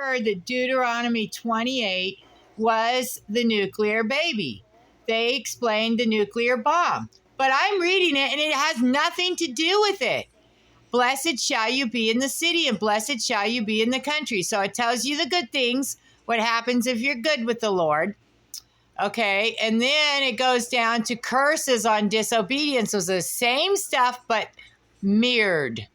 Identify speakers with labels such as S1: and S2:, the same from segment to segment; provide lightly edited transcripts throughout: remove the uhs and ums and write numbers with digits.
S1: heard that Deuteronomy 28 was the nuclear baby. They explained the nuclear bomb. But I'm reading it and it has nothing to do with it. Blessed shall you be in the city and blessed shall you be in the country. So it tells you the good things, what happens if you're good with the Lord. Okay, and then it goes down to curses on disobedience. It was the same stuff, but mirrored.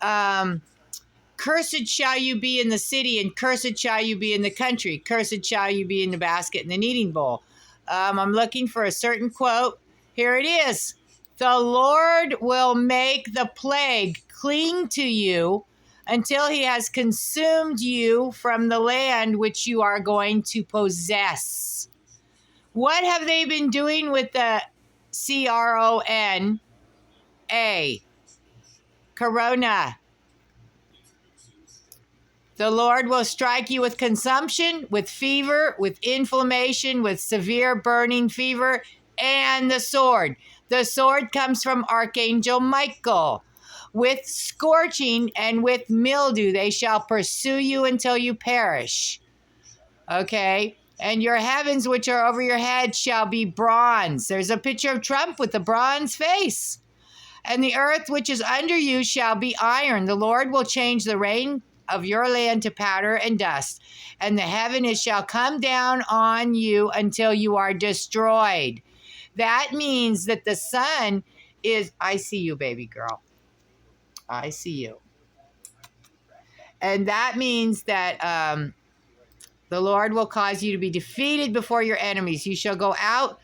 S1: Cursed shall you be in the city, and cursed shall you be in the country. Cursed shall you be in the basket and the kneading bowl. I'm looking for a certain quote. Here it is. The Lord will make the plague cling to you until he has consumed you from the land which you are going to possess. What have they been doing with the C-R-O-N-A? Corona. The Lord will strike you with consumption, with fever, with inflammation, with severe burning fever, and the sword. The sword comes from Archangel Michael. With scorching and with mildew, they shall pursue you until you perish. Okay? And your heavens which are over your head shall be bronze. There's a picture of Trump with the bronze face. And the earth which is under you shall be iron. The Lord will change the rain of your land to powder and dust. And the heaven it shall come down on you until you are destroyed. That means that the sun is, I see you, baby girl. I see you. And that means that the Lord will cause you to be defeated before your enemies. You shall go out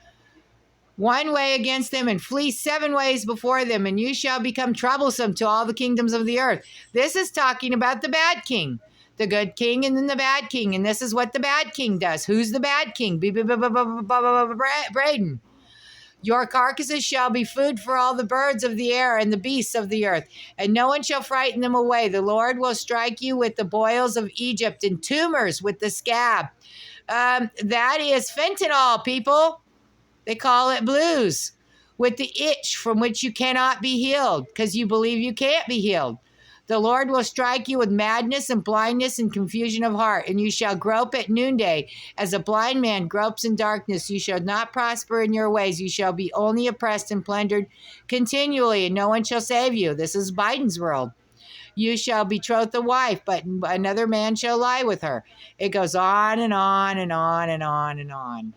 S1: one way against them and flee 7 ways before them, and you shall become troublesome to all the kingdoms of the earth. This is talking about the bad king, the good king, and then the bad king. And this is what the bad king does. Who's the bad king? Braden. Your carcasses shall be food for all the birds of the air and the beasts of the earth, and no one shall frighten them away. The Lord will strike you with the boils of Egypt and tumors with the scab. That is fentanyl, people. They call it blues. With the itch from which you cannot be healed because you believe you can't be healed. The Lord will strike you with madness and blindness and confusion of heart, and you shall grope at noonday as a blind man gropes in darkness. You shall not prosper in your ways. You shall be only oppressed and plundered continually, and no one shall save you. This is Biden's world. You shall betroth a wife, but another man shall lie with her. It goes on and on and on and on and on.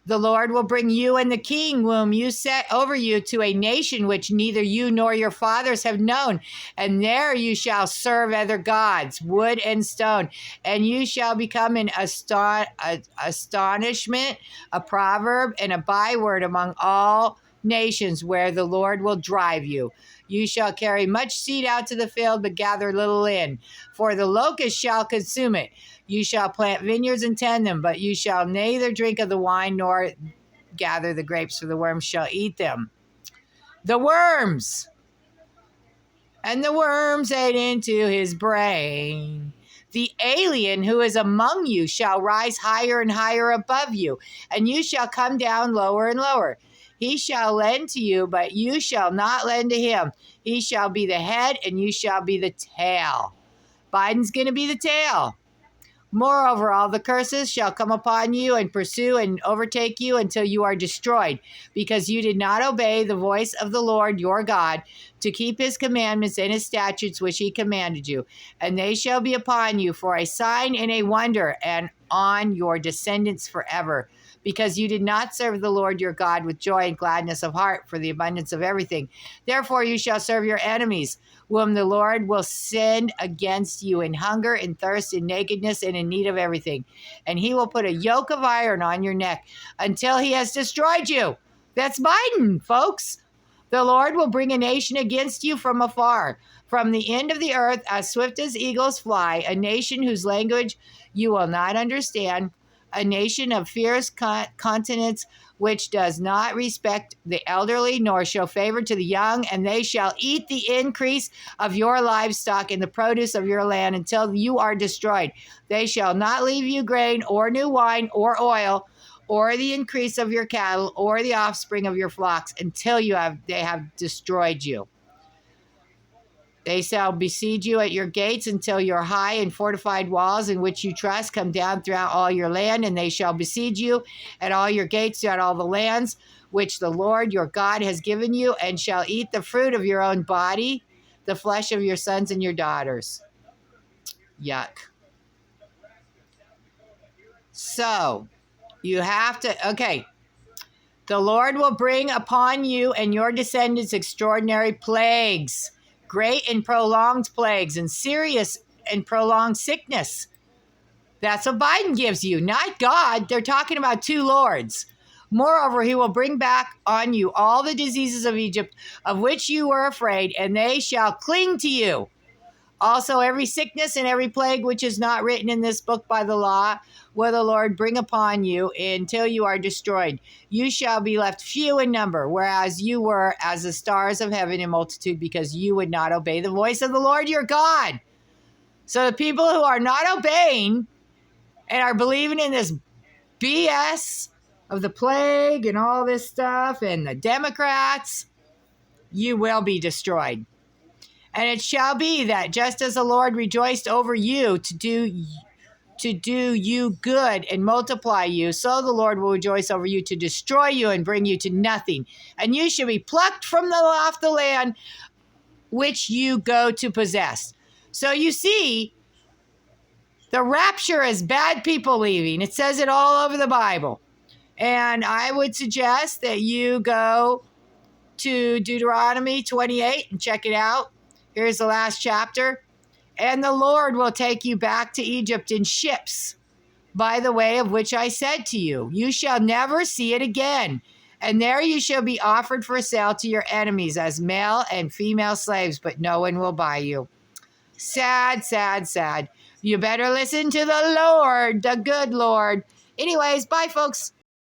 S1: The Lord will bring you and the king whom you set over you to a nation which neither you nor your fathers have known. And there you shall serve other gods, wood and stone. And you shall become an astonishment, a proverb, and a byword among all nations where the Lord will drive you. You shall carry much seed out to the field, but gather little in. For the locust shall consume it. You shall plant vineyards and tend them, but you shall neither drink of the wine nor gather the grapes, for the worms shall eat them. The worms! And the worms ate into his brain. The alien who is among you shall rise higher and higher above you, and you shall come down lower and lower. He shall lend to you, but you shall not lend to him. He shall be the head, and you shall be the tail. Biden's going to be the tail. Moreover, all the curses shall come upon you and pursue and overtake you until you are destroyed, because you did not obey the voice of the Lord your God to keep his commandments and his statutes which he commanded you. And they shall be upon you for a sign and a wonder, and on your descendants forever, because you did not serve the Lord your God with joy and gladness of heart for the abundance of everything. Therefore you shall serve your enemies, whom the Lord will send against you in hunger and thirst and nakedness and in need of everything. And he will put a yoke of iron on your neck until he has destroyed you. That's Biden, folks. The Lord will bring a nation against you from afar, from the end of the earth, as swift as eagles fly, a nation whose language you will not understand, a nation of fierce continents which does not respect the elderly nor show favor to the young, and they shall eat the increase of your livestock and the produce of your land until you are destroyed. They shall not leave you grain or new wine or oil or the increase of your cattle or the offspring of your flocks until they have destroyed you. They shall besiege you at your gates until your high and fortified walls in which you trust come down throughout all your land, and they shall besiege you at all your gates throughout all the lands which the Lord your God has given you, and shall eat the fruit of your own body, the flesh of your sons and your daughters. Yuck. So, you have to, okay. The Lord will bring upon you and your descendants extraordinary plagues, great and prolonged plagues, and serious and prolonged sickness. That's what Biden gives you, not God. They're talking about two lords. Moreover, he will bring back on you all the diseases of Egypt, of which you were afraid, and they shall cling to you. Also, every sickness and every plague which is not written in this book by the law will the Lord bring upon you until you are destroyed. You shall be left few in number, whereas you were as the stars of heaven in multitude, because you would not obey the voice of the Lord your God. So the people who are not obeying and are believing in this BS of the plague and all this stuff and the Democrats, you will be destroyed. And it shall be that just as the Lord rejoiced over you to do you good and multiply you, so the Lord will rejoice over you to destroy you and bring you to nothing. And you shall be plucked from off the land which you go to possess. So you see, the rapture is bad people leaving. It says it all over the Bible. And I would suggest that you go to Deuteronomy 28 and check it out. Here's the last chapter. And the Lord will take you back to Egypt in ships, by the way of which I said to you. You shall never see it again. And there you shall be offered for sale to your enemies as male and female slaves, but no one will buy you. Sad, sad, sad. You better listen to the Lord, the good Lord. Anyways, bye, folks.